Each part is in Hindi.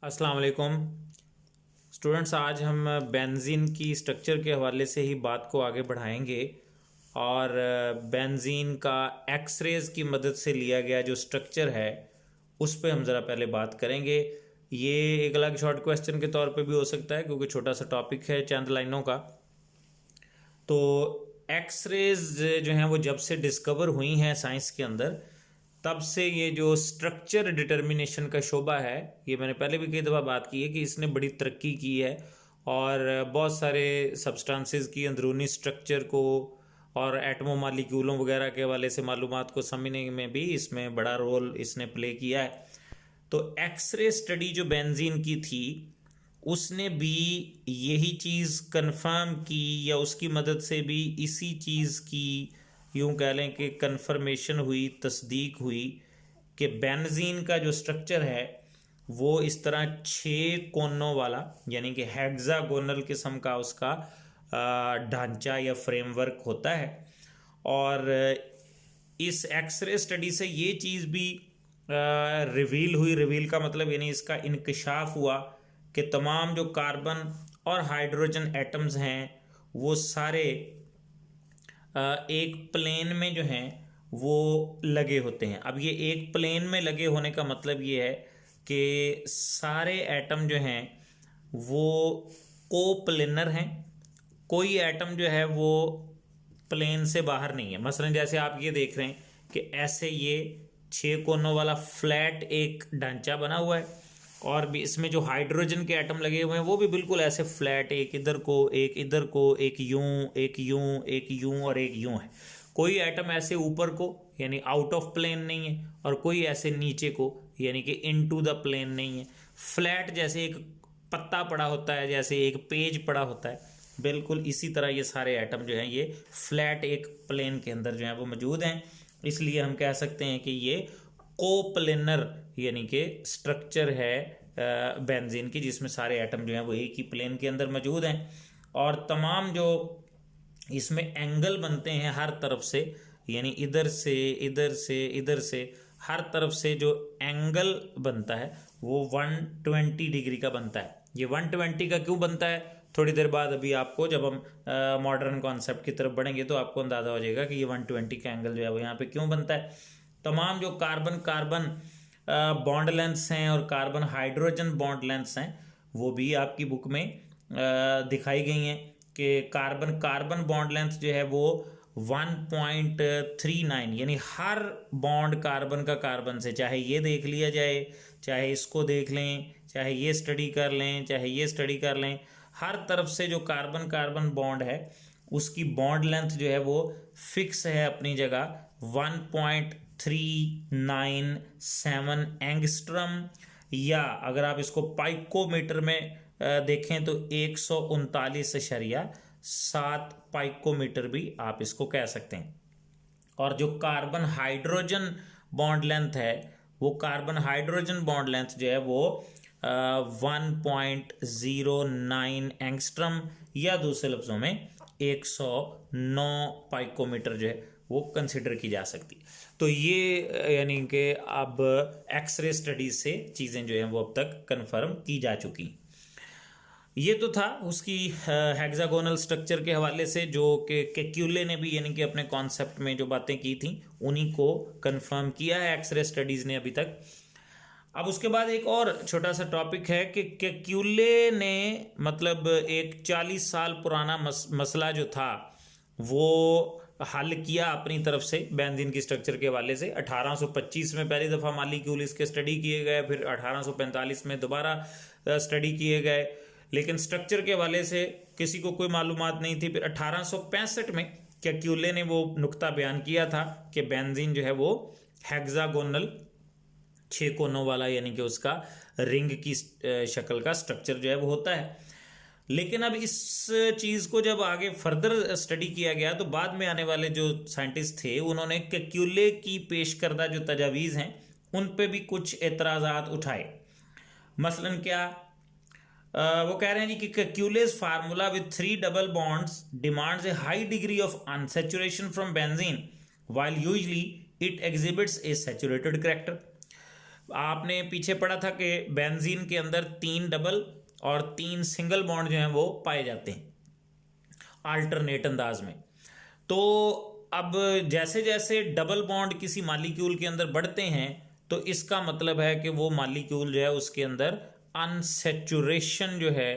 अस्सलाम वालेकुम स्टूडेंट्स। आज हम बेंजीन की स्ट्रक्चर के हवाले से ही बात को आगे बढ़ाएंगे और बेंजीन का एक्स-रेज़ की मदद से लिया गया जो स्ट्रक्चर है उस पे हम ज़रा पहले बात करेंगे। ये एक अलग शॉर्ट क्वेश्चन के तौर पे भी हो सकता है क्योंकि छोटा सा टॉपिक है चंद लाइनों का। तो एक्स-रेज़ जो हैं वो जब से डिस्कवर हुई हैं साइंस के अंदर, तब से ये जो स्ट्रक्चर डिटर्मिनेशन का शोबा है, ये मैंने पहले भी कई दफ़ा बात की है कि इसने बड़ी तरक्की की है और बहुत सारे सब्सटेंसेस की अंदरूनी स्ट्रक्चर को और एटमो मालिक्यूलों वगैरह के हवाले से मालूमात को समझने में भी इसमें बड़ा रोल इसने प्ले किया है। तो एक्सरे स्टडी जो बेंजीन की थी उसने भी यही चीज़ कंफर्म की या उसकी मदद से भी इसी चीज़ की यूँ कह लें कि कंफर्मेशन हुई, तस्दीक हुई कि बेंजीन का जो स्ट्रक्चर है वो इस तरह 6 कोनों वाला यानी कि हेक्सागोनल किस्म का उसका ढांचा या फ्रेमवर्क होता है। और इस एक्सरे स्टडी से ये चीज़ भी रिवील हुई, रिवील का मतलब यानी इसका इंकशाफ हुआ कि तमाम जो कार्बन और हाइड्रोजन एटम्स हैं वो सारे एक प्लेन में जो हैं वो लगे होते हैं। अब ये एक प्लेन में लगे होने का मतलब ये है कि सारे एटम जो हैं वो कोप्लेनर हैं, कोई एटम जो है वो प्लेन से बाहर नहीं है। मसलन जैसे आप ये देख रहे हैं कि ऐसे ये 6 कोनों वाला फ्लैट एक ढांचा बना हुआ है और भी इसमें जो हाइड्रोजन के एटम लगे हुए हैं वो भी बिल्कुल ऐसे फ्लैट, एक इधर को एक इधर को, एक यूं एक यूं एक यूं और एक यूं है। कोई एटम ऐसे ऊपर को यानी आउट ऑफ प्लेन नहीं है और कोई ऐसे नीचे को यानी कि इनटू द प्लेन नहीं है। फ्लैट जैसे एक पत्ता पड़ा होता है, जैसे एक पेज पड़ा होता है, बिल्कुल इसी तरह ये सारे एटम जो हैं ये फ्लैट एक प्लेन के अंदर जो है वो मौजूद हैं। इसलिए हम कह सकते हैं कि ये कोप्लेनर यानी कि स्ट्रक्चर है बेंजीन की, जिसमें सारे एटम जो हैं वो एक ही प्लेन के अंदर मौजूद हैं और तमाम जो इसमें एंगल बनते हैं हर तरफ से, यानी इधर से इधर से इधर से हर तरफ से जो एंगल बनता है वो 120 डिग्री का बनता है। ये 120 का क्यों बनता है थोड़ी देर बाद अभी आपको, जब हम मॉडर्न कॉन्सेप्ट की तरफ बढ़ेंगे तो आपको अंदाज़ा हो जाएगा कि ये 120 का एंगल जो है वो यहाँ पे क्यों बनता है। तमाम जो कार्बन कार्बन बॉन्ड लेंथ्स हैं और कार्बन हाइड्रोजन बॉन्ड लेंथ्स हैं वो भी आपकी बुक में दिखाई गई हैं कि कार्बन कार्बन बॉन्ड लेंथ जो है वो 1.39 यानी हर बॉन्ड कार्बन का कार्बन से, चाहे ये देख लिया जाए, चाहे इसको देख लें, चाहे ये स्टडी कर लें, चाहे ये स्टडी कर लें, हर तरफ से जो कार्बन कार्बन बॉन्ड है उसकी बॉन्ड लेंथ जो है वो फिक्स है अपनी जगह 1.397 एंगस्ट्रम, या अगर आप इसको पाइकोमीटर में देखें तो 139.7 पाइकोमीटर भी आप इसको कह सकते हैं। और जो कार्बन हाइड्रोजन बॉन्ड लेंथ है वो कार्बन हाइड्रोजन बॉन्ड लेंथ जो है वो 1.09 एंगस्ट्रम या दूसरे लफ्ज़ों में 109 पाइकोमीटर जो है वो कंसिडर की जा सकती है। तो ये यानी कि अब एक्सरे स्टडीज से चीज़ें जो हैं वो अब तक कंफर्म की जा चुकी। ये तो था उसकी हेक्सागोनल स्ट्रक्चर के हवाले से, जो कि केक्यूले ने भी यानी कि अपने कॉन्सेप्ट में जो बातें की थी उन्हीं को कंफर्म किया है एक्सरे स्टडीज़ ने अभी तक। अब उसके बाद एक और छोटा सा टॉपिक है कि केक्यूले ने मतलब एक 40 साल पुराना मसला जो था वो हल किया अपनी तरफ से बेंजीन की स्ट्रक्चर के हवाले से। 1825 में पहली दफ़ा मालिक्यूल इसके स्टडी किए गए, फिर 1845 में दोबारा स्टडी किए गए, लेकिन स्ट्रक्चर के हवाले से किसी को कोई मालूमात नहीं थी। फिर 1865 में केक्यूले ने वो नुक्ता बयान किया था कि बेंजीन जो है वो हेक्सागोनल 6 कोनों वाला यानी कि उसका रिंग की शक्ल का स्ट्रक्चर जो है वो होता है। लेकिन अब इस चीज़ को जब आगे फर्दर स्टडी किया गया तो बाद में आने वाले जो साइंटिस्ट थे उन्होंने केक्यूले की पेश करदा जो तजावीज़ हैं उन पे भी कुछ एतराज़ात उठाए। मसलन क्या वो कह रहे हैं जी कि Kekule's formula with 3 double bonds demands a high degree of unsaturation from benzene while usually it exhibits a saturated character. आपने पीछे पढ़ा था कि बेंजीन के अंदर 3 डबल और 3 सिंगल बॉन्ड जो हैं वो पाए जाते हैं अल्टरनेट अंदाज में। तो अब जैसे जैसे डबल बॉन्ड किसी मॉलिक्यूल के अंदर बढ़ते हैं तो इसका मतलब है कि वो मॉलिक्यूल जो है उसके अंदर अनसैचुरेशन जो है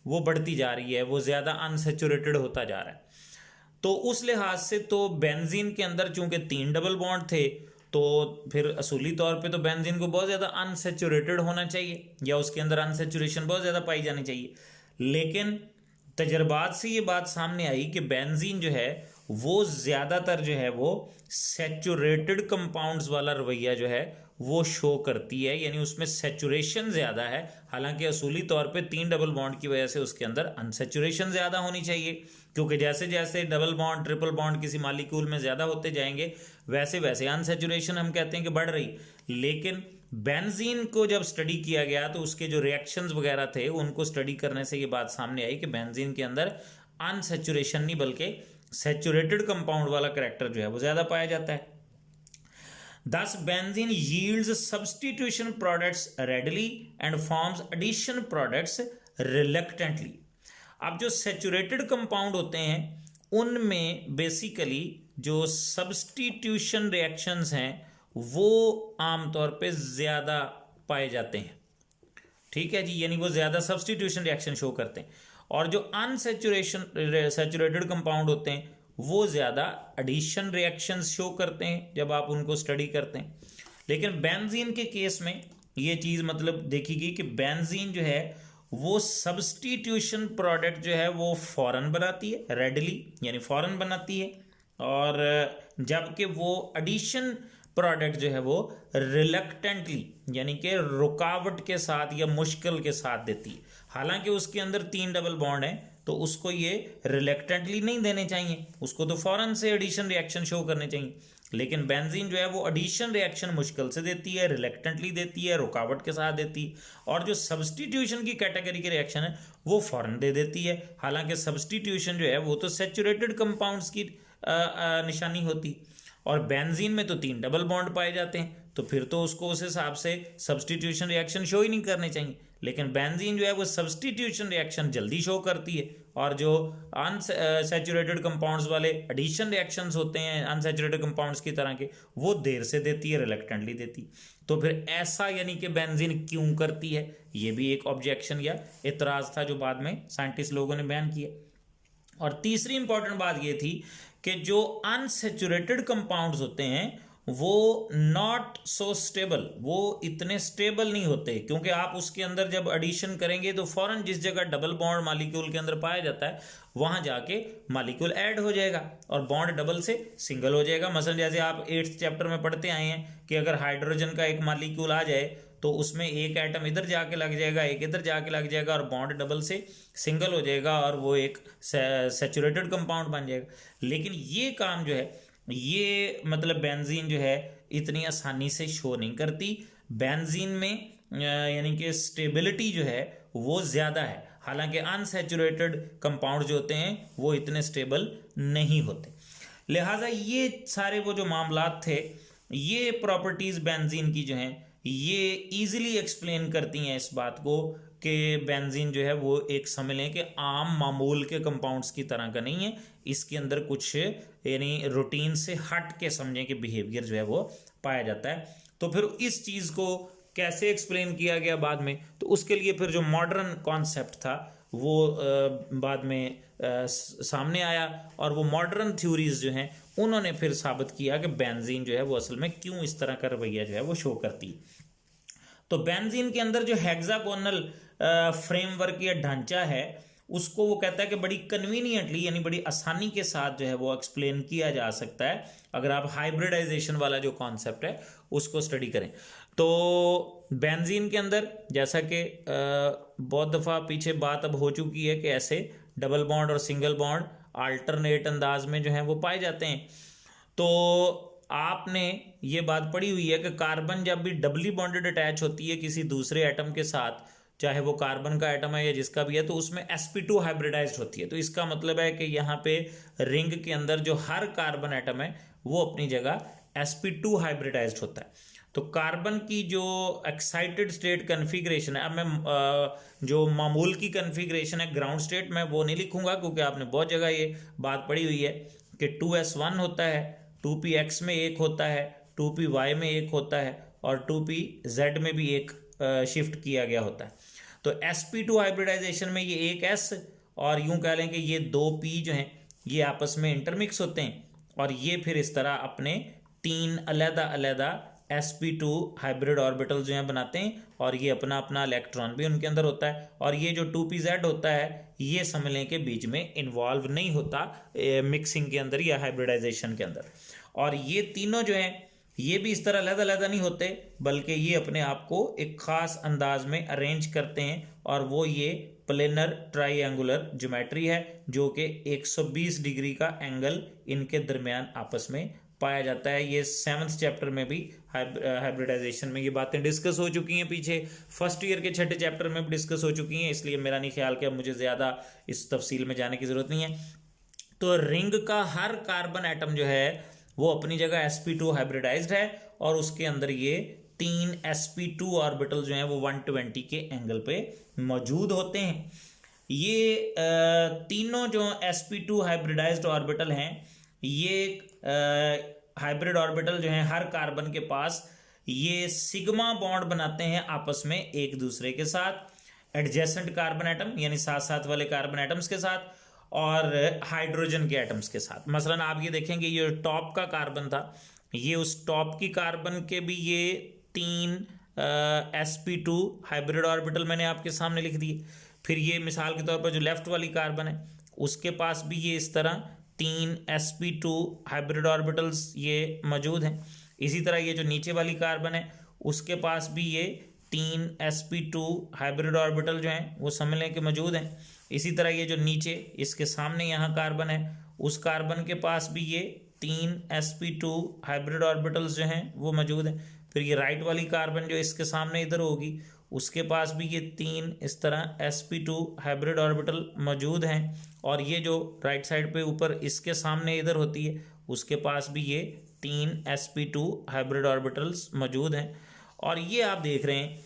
वो बढ़ती जा रही है, वो ज़्यादा अनसैचुरेटेड होता जा रहा है। तो उस लिहाज से तो बेंजीन के अंदर चूंकि 3 डबल बॉन्ड थे तो फिर असूली तौर पे तो बेंजीन को बहुत ज़्यादा अनसैचुरेटेड होना चाहिए या उसके अंदर अनसैचुरेशन बहुत ज़्यादा पाई जानी चाहिए। लेकिन तजर्बात से ये बात सामने आई कि बेंजीन जो है वो ज़्यादातर जो है वो सैचुरेटेड कंपाउंड्स वाला रवैया जो है वो शो करती है, यानी उसमें सैचुरेशन ज़्यादा है। हालांकि असूली तौर पे 3 डबल बॉन्ड की वजह से उसके अंदर अनसैचुरेशन ज़्यादा होनी चाहिए, क्योंकि जैसे जैसे डबल बॉन्ड ट्रिपल बॉन्ड किसी मॉलिक्यूल में ज़्यादा होते जाएंगे वैसे वैसे अनसैचुरेशन हम कहते हैं कि बढ़ रही। लेकिन बेंजीन को जब स्टडी किया गया तो उसके जो रिएक्शंस वगैरह थे उनको स्टडी करने से ये बात सामने आई कि बेंजीन के अंदर अनसैचुरेशन नहीं बल्कि सैचुरेटेड कंपाउंड वाला करैक्टर जो है वो ज़्यादा पाया जाता है। Thus, benzene yields substitution products readily and forms addition products reluctantly. अब जो सैचुरेटेड कंपाउंड होते हैं उनमें बेसिकली जो सब्स्टिट्यूशन रिएक्शंस हैं वो आमतौर पे ज़्यादा पाए जाते हैं। ठीक है जी, यानी वो ज़्यादा सब्स्टिट्यूशन रिएक्शन शो करते हैं। और जो सैचुरेटेड कंपाउंड होते हैं वो ज़्यादा एडिशन रिएक्शंस शो करते हैं जब आप उनको स्टडी करते हैं। लेकिन बेंजीन के केस में ये चीज़ मतलब देखी गई कि बेंजीन जो है वो सब्स्टिट्यूशन प्रोडक्ट जो है वो फौरन बनाती है, रेडली यानी फौरन बनाती है, और जबकि वो एडिशन प्रोडक्ट जो है वो रिलक्टेंटली यानी कि रुकावट के साथ या मुश्किल के साथ देती है। हालांकि उसके अंदर 3 डबल बॉन्ड हैं तो उसको ये रिलक्टेंटली नहीं देने चाहिए, उसको तो फौरन से एडिशन रिएक्शन शो करने चाहिए। लेकिन बेंजीन जो है वो एडिशन रिएक्शन मुश्किल से देती है, रिलक्टेंटली देती है, रुकावट के साथ देती है, और जो सब्स्टिट्यूशन की कैटेगरी के रिएक्शन है वो फौरन दे देती है। हालांकि सब्स्टिट्यूशन जो है वो तो सैचुरेटेड कंपाउंड्स की निशानी होती, और बेंजीन में तो 3 डबल बॉन्ड पाए जाते हैं तो फिर तो उसको उस हिसाब से सब्स्टिट्यूशन रिएक्शन शो ही नहीं करने चाहिए। लेकिन बेंजीन जो है वो सब्स्टिट्यूशन रिएक्शन जल्दी शो करती है, और जो अनसैचुरेटेड कंपाउंड्स वाले एडिशन रिएक्शंस होते हैं अनसैचुरेटेड कंपाउंड्स की तरह के वो देर से देती है, रिलक्टेंटली देती। तो फिर ऐसा यानी कि बेंजीन क्यों करती है, ये भी एक ऑब्जेक्शन या इतराज़ था जो बाद में साइंटिस्ट लोगों ने बयान किया। और तीसरी इंपॉर्टेंट बात ये थी कि जो अनसैचुरेटेड कंपाउंड्स होते हैं वो नॉट सो स्टेबल, वो इतने स्टेबल नहीं होते, क्योंकि आप उसके अंदर जब एडिशन करेंगे तो फौरन जिस जगह डबल बॉन्ड मॉलिक्यूल के अंदर पाया जाता है वहां जाके मॉलिक्यूल ऐड हो जाएगा और बॉन्ड डबल से सिंगल हो जाएगा। मसलन जैसे आप 8th चैप्टर में पढ़ते आए हैं कि अगर हाइड्रोजन का एक मॉलिक्यूल आ जाए तो उसमें एक एटम इधर जाके लग जाएगा, एक इधर जाके लग जाएगा, और बॉन्ड डबल से सिंगल हो जाएगा और वो एक सैचुरेटेड कंपाउंड बन जाएगा। लेकिन ये काम जो है ये मतलब बेंजीन जो है इतनी आसानी से शो नहीं करती। बेंजीन में यानी कि स्टेबिलिटी जो है वो ज़्यादा है, हालांकि अनसैचुरेटेड कंपाउंड जो होते हैं वो इतने स्टेबल नहीं होते। लिहाजा ये सारे वो जो मामलात थे, ये प्रॉपर्टीज़ बेंजीन की जो हैं ये इजीली एक्सप्लेन करती हैं इस बात को कि बेंजीन जो है वो एक समझ लें कि आम मामूल के कंपाउंड्स की तरह का नहीं है, इसके अंदर कुछ यानी रूटीन से हट के समझें कि बिहेवियर जो है वो पाया जाता है। तो फिर इस चीज़ को कैसे एक्सप्लेन किया गया बाद में, तो उसके लिए फिर जो मॉडर्न कॉन्सेप्ट था वो बाद में सामने आया, और वो मॉडर्न थ्योरीज जो हैं उन्होंने फिर साबित किया कि बेंजीन जो है वो असल में क्यों इस तरह का रवैया जो है वो शो करती है। तो बेंजीन के अंदर जो हेक्सागोनल फ्रेमवर्क या ढांचा है उसको वो कहता है कि बड़ी कन्वीनियंटली यानी बड़ी आसानी के साथ जो है वो एक्सप्लेन किया जा सकता है अगर आप हाइब्रिडाइजेशन वाला जो कॉन्सेप्ट है उसको स्टडी करें। तो बेंजीन के अंदर जैसा कि बहुत दफ़ा पीछे बात अब हो चुकी है कि ऐसे डबल बॉन्ड और सिंगल बॉन्ड अल्टरनेट अंदाज में जो है वो पाए जाते हैं। तो आपने ये बात पढ़ी हुई है कि कार्बन जब भी डबली बॉन्डेड अटैच होती है किसी दूसरे एटम के साथ, चाहे वो कार्बन का एटम है या जिसका भी है, तो उसमें sp2 हाइब्रिडाइज्ड होती है। तो इसका मतलब है कि यहाँ पे रिंग के अंदर जो हर कार्बन एटम है वो अपनी जगह sp2 हाइब्रिडाइज्ड होता है। तो कार्बन की जो एक्साइटेड स्टेट कन्फिग्रेशन है, अब मैं जो मामूल की कन्फिग्रेशन है ग्राउंड स्टेट, मैं वो नहीं लिखूंगा क्योंकि आपने बहुत जगह ये बात पढ़ी हुई है कि 2s1 होता है, 2px में एक होता है, 2py में एक होता है और 2pz में भी एक शिफ्ट किया गया होता है। तो sp2 हाइब्रिडाइजेशन में ये एक s और यूं कह लें कि ये 2p जो हैं ये आपस में इंटरमिक्स होते हैं और ये फिर इस तरह अपने 3 अलग अलग sp2 हाइब्रिड ऑर्बिटल जो हैं बनाते हैं और ये अपना अपना इलेक्ट्रॉन भी उनके अंदर होता है। और ये जो 2pz होता है ये समझ लें कि बीच में इन्वॉल्व नहीं होता मिक्सिंग के अंदर या हाइब्रिडाइजेशन के अंदर। और ये तीनों जो हैं ये भी इस तरह अलग अलग नहीं होते बल्कि ये अपने आप को एक ख़ास अंदाज में अरेंज करते हैं और वो ये प्लेनर ट्राइंगुलर ज्योमेट्री है जो कि 120 डिग्री का एंगल इनके दरमियान आपस में पाया जाता है। ये 7th चैप्टर में भी हाइब्रिडाइजेशन में ये बातें डिस्कस हो चुकी हैं, पीछे फर्स्ट ईयर के 6ठे चैप्टर में भी डिस्कस हो चुकी हैं, इसलिए मेरा नहीं ख्याल कि अब मुझे ज़्यादा इस तफसील में जाने की ज़रूरत नहीं है। तो रिंग का हर कार्बन एटम जो है वो अपनी जगह sp2 हाइब्रिडाइज्ड है और उसके अंदर ये 3 sp2 ऑर्बिटल जो हैं वो 120 के एंगल पे मौजूद होते हैं। ये तीनों जो sp2 हाइब्रिडाइज्ड ऑर्बिटल हैं ये हाइब्रिड ऑर्बिटल जो हैं हर कार्बन के पास ये सिग्मा बॉन्ड बनाते हैं आपस में एक दूसरे के साथ, एडजेसेंट कार्बन एटम यानी साथ साथ वाले कार्बन एटम्स के साथ और हाइड्रोजन के एटम्स के साथ। मसलन आप ये देखेंगे ये टॉप का कार्बन था, ये उस टॉप की कार्बन के भी ये 3 sp2 हाइब्रिड ऑर्बिटल मैंने आपके सामने लिख दिए। फिर ये मिसाल के तौर पर जो लेफ्ट वाली कार्बन है उसके पास भी ये इस तरह 3 sp2 हाइब्रिड ऑर्बिटल्स ये मौजूद हैं। इसी तरह ये जो नीचे वाली कार्बन है उसके पास भी ये 3 sp2 हाइब्रिड ऑर्बिटल जो हैं वो समझ लें कि मौजूद हैं। इसी तरह ये जो नीचे इसके सामने यहाँ कार्बन है उस कार्बन के पास भी ये 3 sp2 हाइब्रिड ऑर्बिटल्स जो हैं वो मौजूद हैं। फिर ये राइट वाली कार्बन जो इसके सामने इधर होगी उसके पास भी ये 3 इस तरह sp2 हाइब्रिड ऑर्बिटल मौजूद हैं। और ये जो राइट साइड पे ऊपर इसके सामने इधर होती है उसके पास भी ये 3 sp2 हाइब्रिड ऑर्बिटल्स मौजूद हैं। और ये आप देख रहे हैं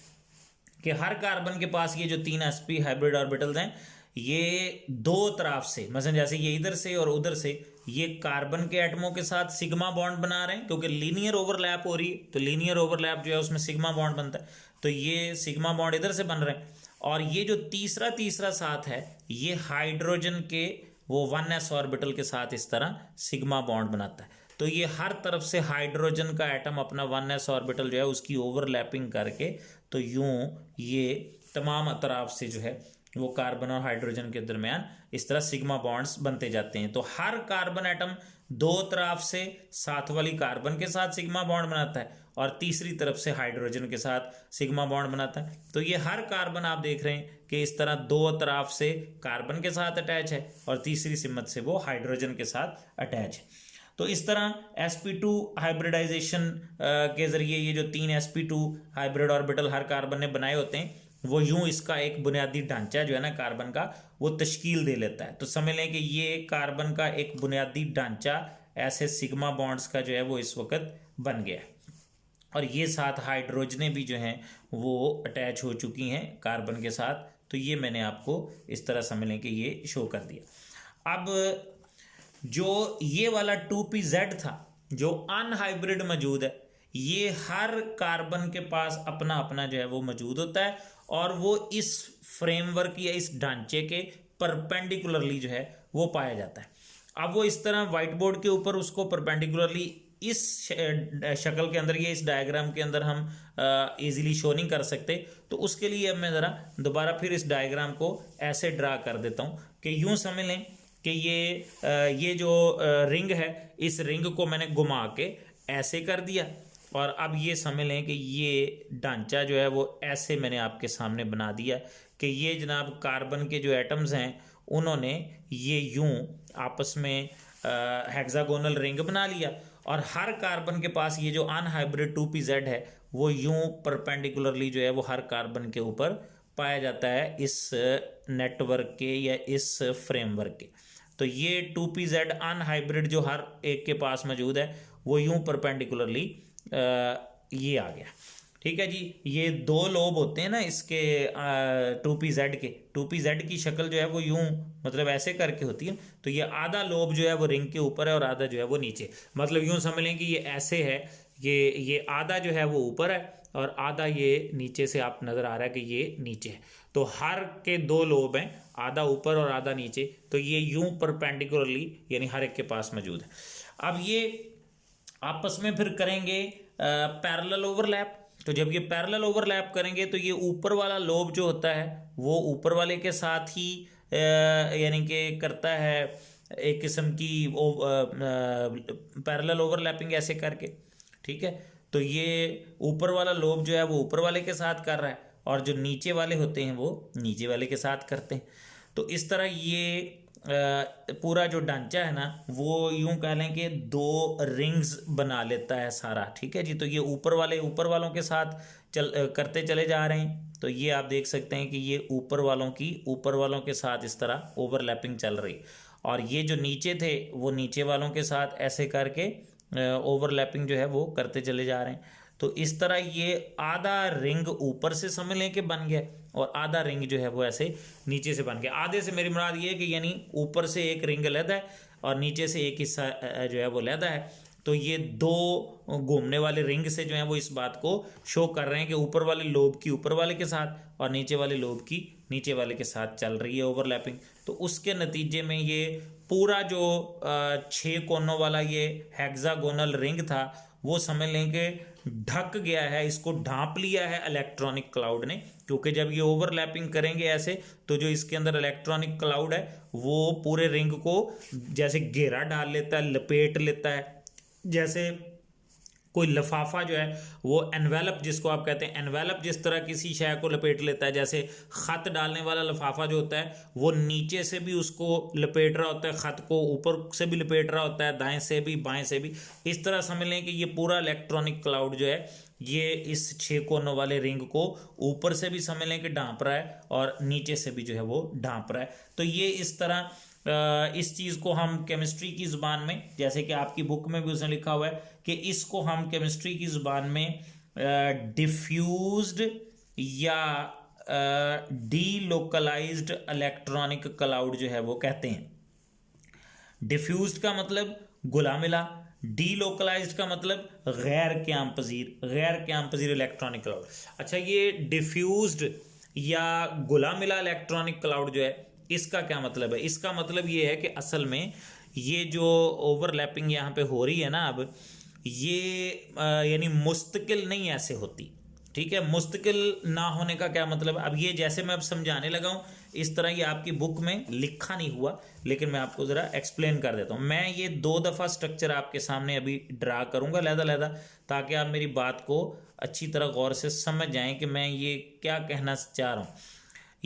कि हर कार्बन के पास ये जो 3 sp हाइब्रिड ऑर्बिटल्स हैं ये दो तरफ से, मतलब जैसे ये इधर से और उधर से, ये कार्बन के एटमों के साथ सिग्मा बॉन्ड बना रहे हैं क्योंकि लीनियर ओवरलैप हो रही है, तो लीनियर ओवरलैप जो है उसमें सिग्मा बॉन्ड बनता है, तो ये सिग्मा बॉन्ड इधर से बन रहे हैं। और ये जो तीसरा साथ है ये हाइड्रोजन के वो 1s ऑर्बिटल के साथ इस तरह सिग्मा बॉन्ड बनाता है। तो ये हर तरफ से हाइड्रोजन का एटम अपना 1s ऑर्बिटल जो है उसकी ओवरलैपिंग करके तो यूं ये तमाम अतराफ से जो है वो कार्बन और हाइड्रोजन के दरमियान इस तरह सिग्मा बॉन्ड्स बनते जाते हैं। तो हर कार्बन एटम दो तरफ से साथ वाली कार्बन के साथ सिग्मा बॉन्ड बनाता है और तीसरी तरफ से हाइड्रोजन के साथ सिग्मा बॉन्ड बनाता है। तो ये हर कार्बन आप देख रहे हैं कि इस तरह दो तरफ से कार्बन के साथ अटैच है और तीसरी सिमत से वो हाइड्रोजन के साथ अटैच है। तो इस तरह sp2 हाइब्रिडाइजेशन के ज़रिए ये जो 3 sp2 हाइब्रिड ऑर्बिटल हर कार्बन ने बनाए होते हैं वो यूं इसका एक बुनियादी ढांचा जो है ना कार्बन का वो तश्कील दे लेता है। तो समझ लें कि ये कार्बन का एक बुनियादी ढांचा ऐसे सिग्मा बॉन्ड्स का जो है वो इस वक्त बन गया है। और ये साथ हाइड्रोजनें भी जो हैं वो अटैच हो चुकी हैं कार्बन के साथ। तो ये मैंने आपको इस तरह समझ लें कि ये शो कर दिया। अब जो ये वाला 2pz था जो अनहाइब्रिड मौजूद है ये हर कार्बन के पास अपना अपना जो है वो मौजूद होता है और वो इस फ्रेमवर्क या इस ढांचे के परपेंडिकुलरली जो है वो पाया जाता है। अब वो इस तरह व्हाइट बोर्ड के ऊपर उसको परपेंडिकुलरली इस शक्ल के अंदर, ये इस डायग्राम के अंदर हम इजीली शो नहीं कर सकते। तो उसके लिए अब मैं ज़रा दोबारा फिर इस डायग्राम को ऐसे ड्रा कर देता हूँ कि यूँ समझ लें कि ये जो रिंग है इस रिंग को मैंने घुमा के ऐसे कर दिया और अब ये समझ लें कि ये ढांचा जो है वो ऐसे मैंने आपके सामने बना दिया कि ये जनाब कार्बन के जो एटम्स हैं उन्होंने ये यूं आपस में हेक्सागोनल रिंग बना लिया और हर कार्बन के पास ये जो अनहाइब्रिड 2pz है वो यूं परपेंडिकुलरली जो है वो हर कार्बन के ऊपर पाया जाता है इस नेटवर्क के या इस फ्रेमवर्क के। तो ये 2pz अनहाइब्रिड जो हर एक के पास मौजूद है वो यूं परपेंडिकुलरली ये आ गया। ठीक है जी, ये दो लोब होते हैं ना इसके 2pz के, 2pz की शक्ल जो है वो यूं मतलब ऐसे करके होती है। तो ये आधा लोब जो है वो रिंग के ऊपर है और आधा जो है वो नीचे, मतलब यूं समझ लें कि ये ऐसे है, ये आधा जो है वो ऊपर है और आधा ये नीचे से आप नज़र आ रहा है कि ये नीचे है। तो हर के दो लोब हैं, आधा ऊपर और आधा नीचे, तो ये यूं परपेंडिकुलरली यानी हर एक के पास मौजूद है। अब ये आपस में फिर करेंगे पैरेलल ओवरलैप। तो जब ये पैरेलल ओवरलैप करेंगे तो ये ऊपर वाला लोब जो होता है वो ऊपर वाले के साथ ही यानी कि करता है एक किस्म की पैरेलल ओवरलैपिंग ऐसे करके। ठीक है, तो ये ऊपर वाला लोब जो है वो ऊपर वाले के साथ कर रहा है और जो नीचे वाले होते हैं वो नीचे वाले के साथ करते हैं। तो इस तरह ये पूरा जो ढांचा है ना वो यूं कह लें कि दो रिंग्स बना लेता है सारा। ठीक है जी, तो ये ऊपर वालों के साथ करते चले जा रहे हैं। तो ये आप देख सकते हैं कि ये ऊपर वालों के साथ इस तरह ओवरलैपिंग चल रही, और ये जो नीचे थे वो नीचे वालों के साथ ऐसे करके ओवरलैपिंग जो है वो करते चले जा रहे हैं। तो इस तरह ये आधा रिंग ऊपर से समझ लें कि बन गया और आधा रिंग जो है वो ऐसे नीचे से बन गया। आधे से मेरी मुराद ये है कि यानी ऊपर से एक रिंग अलग है और नीचे से एक हिस्सा जो है वो अलग है। तो ये दो घूमने वाले रिंग से जो है वो इस बात को शो कर रहे हैं कि ऊपर वाले लोब की ऊपर वाले के साथ और नीचे वाले लोब की नीचे वाले के साथ चल रही है ओवरलैपिंग। तो उसके नतीजे में ये पूरा जो 6 कोनों वाला ये हेक्सागोनल रिंग था वो समझ लें कि ढक गया है, इसको ढांप लिया है इलेक्ट्रॉनिक क्लाउड ने। क्योंकि जब ये ओवरलैपिंग करेंगे ऐसे तो जो इसके अंदर इलेक्ट्रॉनिक क्लाउड है वो पूरे रिंग को जैसे घेरा डाल लेता है, लपेट लेता है, जैसे कोई लिफाफा जो है वो एनवेलप जिसको आप कहते हैं, एनवेलप जिस तरह किसी शय को लपेट लेता है, जैसे ख़त डालने वाला लिफाफा जो होता है वो नीचे से भी उसको लपेट रहा होता है, ख़त को ऊपर से भी लपेट रहा होता है, दाएं से भी बाएं से भी। इस तरह समझ लें कि ये पूरा इलेक्ट्रॉनिक क्लाउड जो है ये इस 6 कोनों वाले रिंग को ऊपर से भी समझ लें कि ढांप रहा है और नीचे से भी जो है वो ढांप रहा है। तो ये इस तरह इस चीज़ को हम केमिस्ट्री की ज़ुबान में, जैसे कि आपकी बुक में भी उसने लिखा हुआ है कि इसको हम केमिस्ट्री की ज़ुबान में डिफ्यूज्ड या डीलोकलाइज्ड इलेक्ट्रॉनिक क्लाउड जो है वो कहते हैं। डिफ्यूज्ड का मतलब घुला मिला, डीलोकलाइज्ड का मतलब गैर क़याम पज़ीर इलेक्ट्रॉनिक क्लाउड। अच्छा, ये डिफ्यूज्ड या घुला मिला इलेक्ट्रॉनिक क्लाउड जो है इसका क्या मतलब है? इसका मतलब ये है कि असल में ये जो ओवरलैपिंग यहाँ पे हो रही है ना अब ये यानी मुस्तकिल नहीं ऐसे होती। ठीक है, मुस्तकिल ना होने का क्या मतलब? अब ये जैसे मैं अब समझाने लगा हूँ इस तरह ये आपकी बुक में लिखा नहीं हुआ, लेकिन मैं आपको ज़रा एक्सप्लेन कर देता हूँ। मैं ये 2 दफ़ा स्ट्रक्चर आपके सामने अभी ड्रा करूँगा लहदा ताकि आप मेरी बात को अच्छी तरह गौर से समझ जाएँ कि मैं ये क्या कहना चाह रहा हूँ।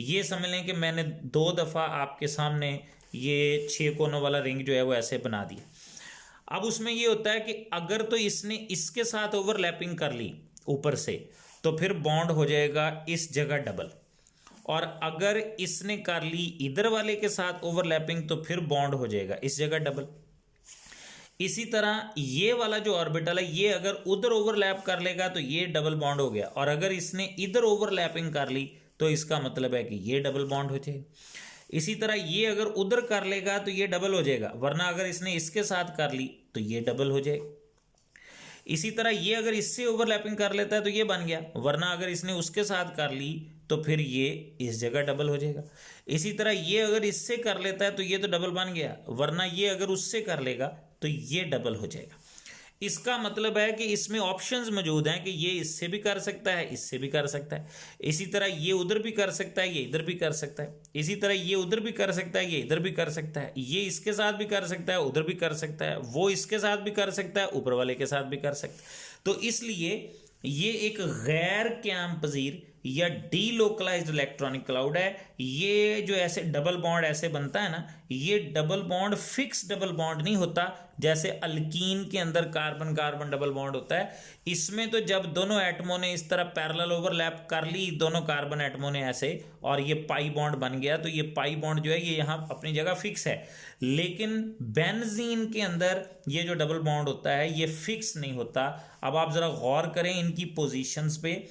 ये समझ लें कि मैंने 2 दफ़ा आपके सामने ये 6 कोनों वाला रिंग जो है वो ऐसे बना दिया। अब उसमें ये होता है कि अगर तो इसने इसके साथ ओवरलैपिंग कर ली ऊपर से तो फिर बॉन्ड हो जाएगा इस जगह डबल, और अगर इसने कर ली इधर वाले के साथ ओवरलैपिंग तो फिर बॉन्ड हो जाएगा इस जगह डबल। इसी तरह ये वाला जो ऑर्बिटल है ये अगर उधर ओवरलैप कर लेगा तो ये डबल बॉन्ड हो गया, और अगर इसने इधर ओवरलैपिंग कर ली तो इसका मतलब है कि ये डबल बॉन्ड हो जाएगा। इसी तरह ये अगर उधर कर लेगा तो ये डबल हो जाएगा, वरना अगर इसने इसके साथ कर ली तो ये डबल हो जाएगा। इसी तरह ये अगर इससे ओवरलैपिंग कर लेता है तो ये बन गया, वरना अगर इसने उसके साथ कर ली तो फिर ये इस जगह डबल हो जाएगा। इसी तरह ये अगर इससे कर लेता है तो ये तो डबल बन गया, वरना ये अगर उससे कर लेगा तो ये डबल हो जाएगा। इसका मतलब है कि इसमें ऑप्शंस मौजूद हैं कि ये इससे भी कर सकता है, इससे भी कर सकता है, इसी तरह ये उधर भी कर सकता है, ये इधर भी कर सकता है, इसी तरह ये उधर भी कर सकता है, ये इधर भी कर सकता है, ये इसके साथ भी कर सकता है, उधर भी कर सकता है, वो इसके साथ भी कर सकता है, ऊपर वाले के साथ भी कर सकता है। तो इसलिए ये एक गैर क़याम पज़ीर या डीलोकलाइज्ड इलेक्ट्रॉनिक क्लाउड है। ये जो ऐसे डबल बॉन्ड ऐसे बनता है ना, ये double bond fix double bond नहीं होता, जैसे अल्कीन के अंदर कार्बन कार्बन डबल बॉन्ड होता है। इसमें तो जब दोनों एटमों ने इस तरह पैरेलल ओवरलैप कर ली, दोनों कार्बन एटमों ने ऐसे, और ये पाई बॉन्ड बन गया, तो ये पाई बॉन्ड जो है ये यहाँ अपनी जगह फिक्स है। लेकिन बेंजीन के अंदर ये जो डबल बॉन्ड होता है ये फिक्स नहीं होता। अब आप जरा गौर करें इनकी पोजीशंस पे,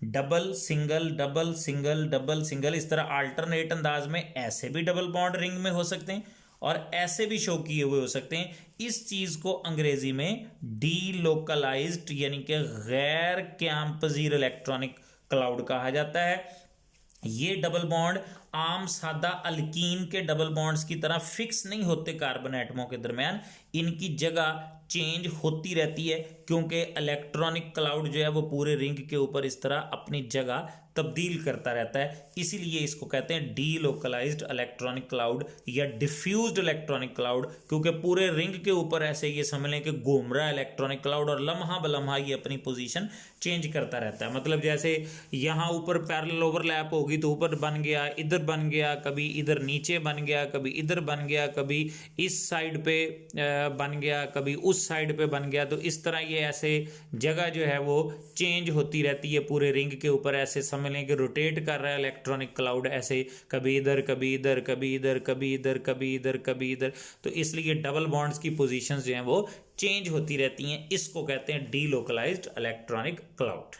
double single double single double single, इस तरह अल्टरनेट अंदाज में ऐसे भी डबल बॉन्ड रिंग में हो सकते हैं और ऐसे भी शो किए हुए हो सकते हैं। इस चीज को अंग्रेजी में डीलोकलाइज्ड यानी कि गैर कैंपजीर इलेक्ट्रॉनिक क्लाउड कहा जाता है। ये डबल बॉन्ड आम सादा अल्कीन के डबल बॉन्ड्स की तरह फिक्स नहीं होते कार्बन एटमों के दरमियान, इनकी जगह चेंज होती रहती है, क्योंकि इलेक्ट्रॉनिक क्लाउड जो है वो पूरे रिंग के ऊपर इस तरह अपनी जगह तब्दील करता रहता है। इसीलिए इसको कहते हैं डीलोकलाइज्ड इलेक्ट्रॉनिक क्लाउड या डिफ्यूज्ड इलेक्ट्रॉनिक क्लाउड, क्योंकि पूरे रिंग के ऊपर ऐसे ये समझ लें कि घूम रहा है इलेक्ट्रॉनिक क्लाउड और लम्हा बलम्हा ये अपनी पोजीशन चेंज करता रहता है। मतलब जैसे यहाँ ऊपर पैरेलल ओवरलैप होगी तो ऊपर बन गया, इधर बन गया, कभी इधर नीचे बन गया, कभी इधर बन गया, कभी इस साइड पे बन गया, कभी उस साइड पे बन गया। तो इस तरह ये ऐसे जगह जो है वो चेंज होती रहती है पूरे रिंग के ऊपर, ऐसे समझ लें कि रोटेट कर रहा है इलेक्ट्रॉनिक क्लाउड, ऐसे कभी इधर कभी इधर कभी इधर कभी इधर कभी इधर कभी इधर। तो इसलिए डबल बॉन्ड्स की पोजीशंस जो हैं वो चेंज होती रहती हैं। इसको कहते हैं डीलोकलाइज्ड इलेक्ट्रॉनिक क्लाउड।